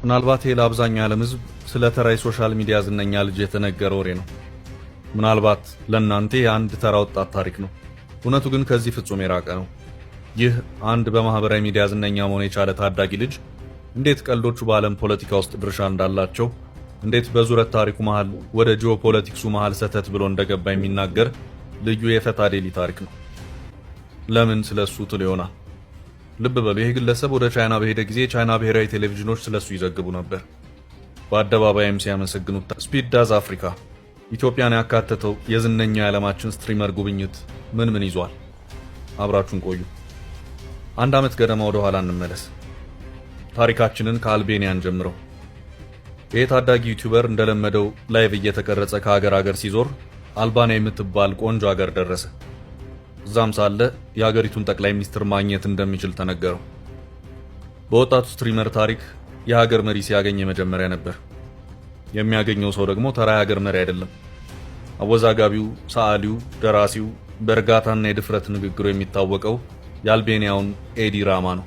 ምናልባት ይሄ ለአብዛኛው ዓለም ሕዝብ ስለ ተራ ሶሻል ሚዲያ ዝነኛ ልጅ የተነገረ ወሬ ነው። ምናልባት ለእናንተ የአንድ ተራ ወጣት ታሪክ ነው። እውነቱ ግን ከዚህ ፍጹም የራቀ ነው። ይህ አንድ በማህበራዊ ሚዲያ ዝነኛ መሆን የቻለ ታዳጊ ልጅ እንዴት ቀልዶቹ በዓለም ፖለቲካ ውስጥ ድርሻ እንዳላቸው፣ እንዴት በዙረት ታሪኩ መሃል ወደ ጂኦፖለቲክሱ መሃል ሰተት ብሎ እንደገባ የሚናገር ልዩ የፈታ ዴሊ ታሪክ ነው። ለምን ስለሱ ትል ይሆናል። ልብ በሉ፣ ይህ ግለሰብ ወደ ቻይና በሄደ ጊዜ የቻይና ብሔራዊ ቴሌቪዥኖች ስለሱ ይዘግቡ ነበር። በአደባባይም ሲያመሰግኑት። ስፒድ ዳዝ አፍሪካ ኢትዮጵያን ያካተተው የዝነኛው የዓለማችን ስትሪመር ጉብኝት ምን ይዟል? አብራችሁን ቆዩ። አንድ ዓመት ገደማ ወደ ኋላ እንመለስ። ታሪካችንን ከአልቤኒያን ጀምረው። ይህ ታዳጊ ዩቲዩበር እንደለመደው ላይቭ እየተቀረጸ ከሀገር ሲዞር አልባንያ የምትባል ቆንጆ ሀገር ደረሰ። እዛም ሳለ የሀገሪቱን ጠቅላይ ሚኒስትር ማግኘት እንደሚችል ተነገረው። በወጣቱ ስትሪመር ታሪክ የሀገር መሪ ሲያገኝ የመጀመሪያ ነበር። የሚያገኘው ሰው ደግሞ ተራ የሀገር መሪ አይደለም። አወዛጋቢው፣ ሰዓሊው፣ ደራሲው፣ በእርጋታና የድፍረት ንግግሩ የሚታወቀው የአልቤኒያውን ኤዲ ራማ ነው።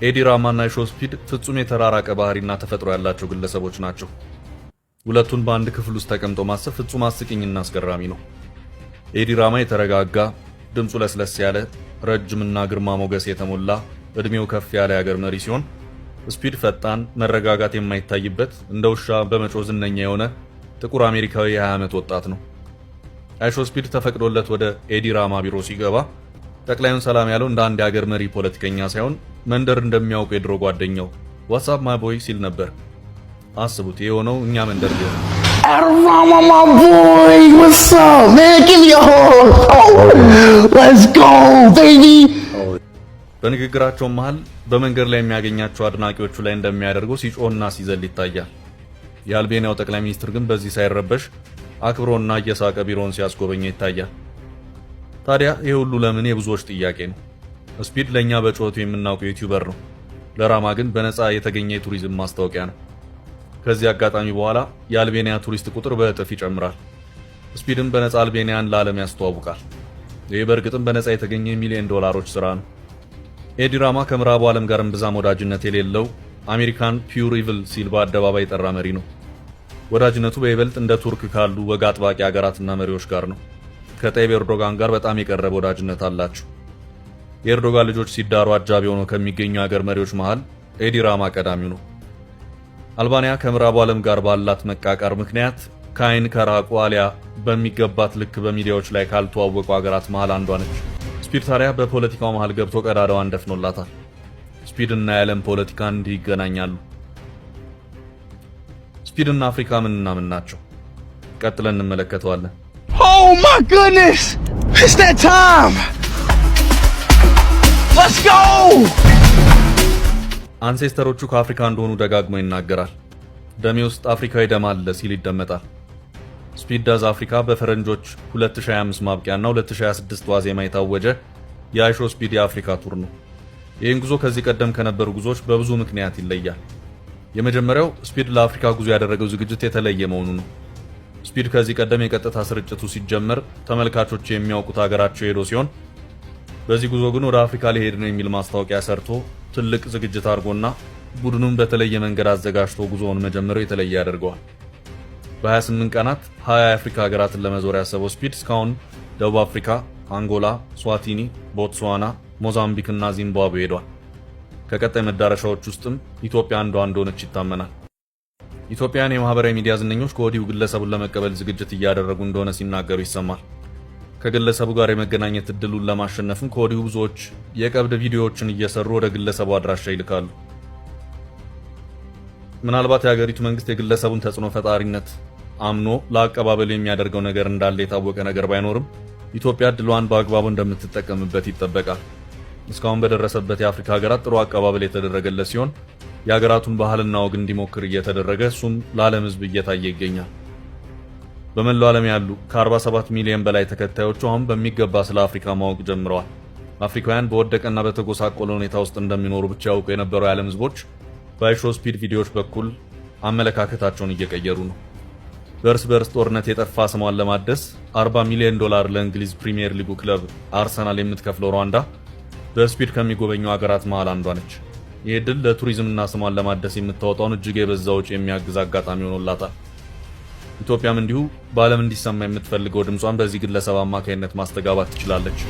ኤዲ ራማና የሾስፒድ ፍጹም የተራራቀ ባህሪና ተፈጥሮ ያላቸው ግለሰቦች ናቸው። ሁለቱን በአንድ ክፍል ውስጥ ተቀምጦ ማሰብ ፍጹም አስቂኝና አስገራሚ ነው። ኤዲ ራማ የተረጋጋ፣ ድምፁ ለስለስ ያለ፣ ረጅምና ግርማ ሞገስ የተሞላ፣ እድሜው ከፍ ያለ የሀገር መሪ ሲሆን፣ ስፒድ ፈጣን፣ መረጋጋት የማይታይበት፣ እንደ ውሻ በመጮህ ዝነኛ የሆነ ጥቁር አሜሪካዊ የ20 ዓመት ወጣት ነው። አይሾስፒድ ተፈቅዶለት ወደ ኤዲ ራማ ቢሮ ሲገባ ጠቅላዩን ሰላም ያለው እንደ አንድ የሀገር መሪ ፖለቲከኛ ሳይሆን መንደር እንደሚያውቁ የድሮ ጓደኛው ዋትስአፕ ማይ ቦይ ሲል ነበር። አስቡት፣ የሆነው እኛ መንደር ቢሆን። Rama, my boy, what's up, man? Give me a hug. Oh, let's go, baby. በንግግራቸው መሃል በመንገድ ላይ የሚያገኛቸው አድናቂዎቹ ላይ እንደሚያደርገው ሲጮህና ሲዘል ይታያል። የአልቤኒያው ጠቅላይ ሚኒስትር ግን በዚህ ሳይረበሽ አክብሮና እየሳቀ ቢሮውን ሲያስጎበኘው ይታያል። ታዲያ ይህ ሁሉ ለምን? የብዙዎች ጥያቄ ነው። ስፒድ ለኛ በጩኸቱ የምናውቀው ዩቲዩበር ነው። ለራማ ግን በነፃ የተገኘ የቱሪዝም ማስታወቂያ ነው። ከዚህ አጋጣሚ በኋላ የአልቤኒያ ቱሪስት ቁጥር በእጥፍ ይጨምራል። ስፒድም በነፃ አልቤኒያን ለዓለም ያስተዋውቃል። ይህ በእርግጥም በነፃ የተገኘ $1 ሚሊዮን ስራ ነው። ኤዲ ራማ ከምዕራቡ ዓለም ጋር እምብዛም ወዳጅነት የሌለው አሜሪካን ፒውር ኢቭል ሲል በአደባባይ የጠራ መሪ ነው። ወዳጅነቱ በይበልጥ እንደ ቱርክ ካሉ ወግ አጥባቂ ሀገራትና መሪዎች ጋር ነው። ከጠይብ ኤርዶጋን ጋር በጣም የቀረበ ወዳጅነት አላቸው። የኤርዶጋን ልጆች ሲዳሩ አጃቢ ሆነው ከሚገኙ ሀገር መሪዎች መሃል ኤዲ ራማ ቀዳሚው ነው። አልባንያ ከምዕራቡ ዓለም ጋር ባላት መቃቃር ምክንያት ከአይን ከራቁ አሊያ በሚገባት ልክ በሚዲያዎች ላይ ካልተዋወቁ ሀገራት መሃል አንዷ ነች። ስፒድ ታዲያ በፖለቲካው መሃል ገብቶ ቀዳዳዋን ደፍኖላታል። ስፒድ እና የዓለም ፖለቲካ እንዲህ ይገናኛሉ። ስፒድ እና አፍሪካ ምንና ምን ናቸው? ቀጥለን እንመለከተዋለን። Oh my goodness! It's that time! Let's go! አንሴስተሮቹ ከአፍሪካ እንደሆኑ ደጋግሞ ይናገራል። ደሜ ውስጥ አፍሪካዊ ደም አለ ሲል ይደመጣል። ስፒድ ዳዝ አፍሪካ በፈረንጆች 2025 ማብቂያና 2026 ዋዜማ የታወጀ የአይሾስፒድ የአፍሪካ ቱር ነው። ይህን ጉዞ ከዚህ ቀደም ከነበሩ ጉዞዎች በብዙ ምክንያት ይለያል። የመጀመሪያው ስፒድ ለአፍሪካ ጉዞ ያደረገው ዝግጅት የተለየ መሆኑ ነው። ስፒድ ከዚህ ቀደም የቀጥታ ስርጭቱ ሲጀመር ተመልካቾች የሚያውቁት ሀገራቸው ሄዶ ሲሆን በዚህ ጉዞ ግን ወደ አፍሪካ ሊሄድ ነው የሚል ማስታወቂያ ሰርቶ ትልቅ ዝግጅት አድርጎና ቡድኑን በተለየ መንገድ አዘጋጅቶ ጉዞውን መጀመሩ የተለየ ያደርገዋል። በ28 ቀናት 20 የአፍሪካ ሀገራትን ለመዞር ያሰበው ስፒድ እስካሁን ደቡብ አፍሪካ፣ አንጎላ፣ ስዋቲኒ፣ ቦትስዋና፣ ሞዛምቢክ እና ዚምባብዌ ሄዷል። ከቀጣይ መዳረሻዎች ውስጥም ኢትዮጵያ አንዷ እንደሆነች ይታመናል። ኢትዮጵያውያን የማህበራዊ ሚዲያ ዝነኞች ከወዲሁ ግለሰቡን ለመቀበል ዝግጅት እያደረጉ እንደሆነ ሲናገሩ ይሰማል። ከግለሰቡ ጋር የመገናኘት እድሉን ለማሸነፍም ከወዲሁ ብዙዎች የቀብድ ቪዲዮዎችን እየሰሩ ወደ ግለሰቡ አድራሻ ይልካሉ። ምናልባት የሀገሪቱ መንግስት የግለሰቡን ተጽዕኖ ፈጣሪነት አምኖ ለአቀባበሉ የሚያደርገው ነገር እንዳለ የታወቀ ነገር ባይኖርም ኢትዮጵያ እድሏን በአግባቡ እንደምትጠቀምበት ይጠበቃል። እስካሁን በደረሰበት የአፍሪካ ሀገራት ጥሩ አቀባበል የተደረገለት ሲሆን የሀገራቱን ባህልና ወግ እንዲሞክር እየተደረገ እሱም ለዓለም ሕዝብ እየታየ ይገኛል። በመላው ዓለም ያሉ ከ47 ሚሊዮን በላይ ተከታዮቹ አሁን በሚገባ ስለ አፍሪካ ማወቅ ጀምረዋል። አፍሪካውያን በወደቀና በተጎሳቆለ ሁኔታ ውስጥ እንደሚኖሩ ብቻ ያውቁ የነበሩ የዓለም ሕዝቦች በአይሾስፒድ ቪዲዮዎች በኩል አመለካከታቸውን እየቀየሩ ነው። በእርስ በርስ ጦርነት የጠፋ ስሟን ለማደስ $40 ሚሊዮን ለእንግሊዝ ፕሪሚየር ሊጉ ክለብ አርሰናል የምትከፍለው ሩዋንዳ በስፒድ ከሚጎበኙ ሀገራት መሃል አንዷ ነች። ይህ ድል ለቱሪዝምና ስሟን ለማደስ የምታወጣውን እጅግ የበዛ ወጪ የሚያግዝ አጋጣሚ ሆኖላታል። ኢትዮጵያም እንዲሁ በዓለም እንዲሰማ የምትፈልገው ድምጿን በዚህ ግለሰብ አማካይነት ማስተጋባት ትችላለች።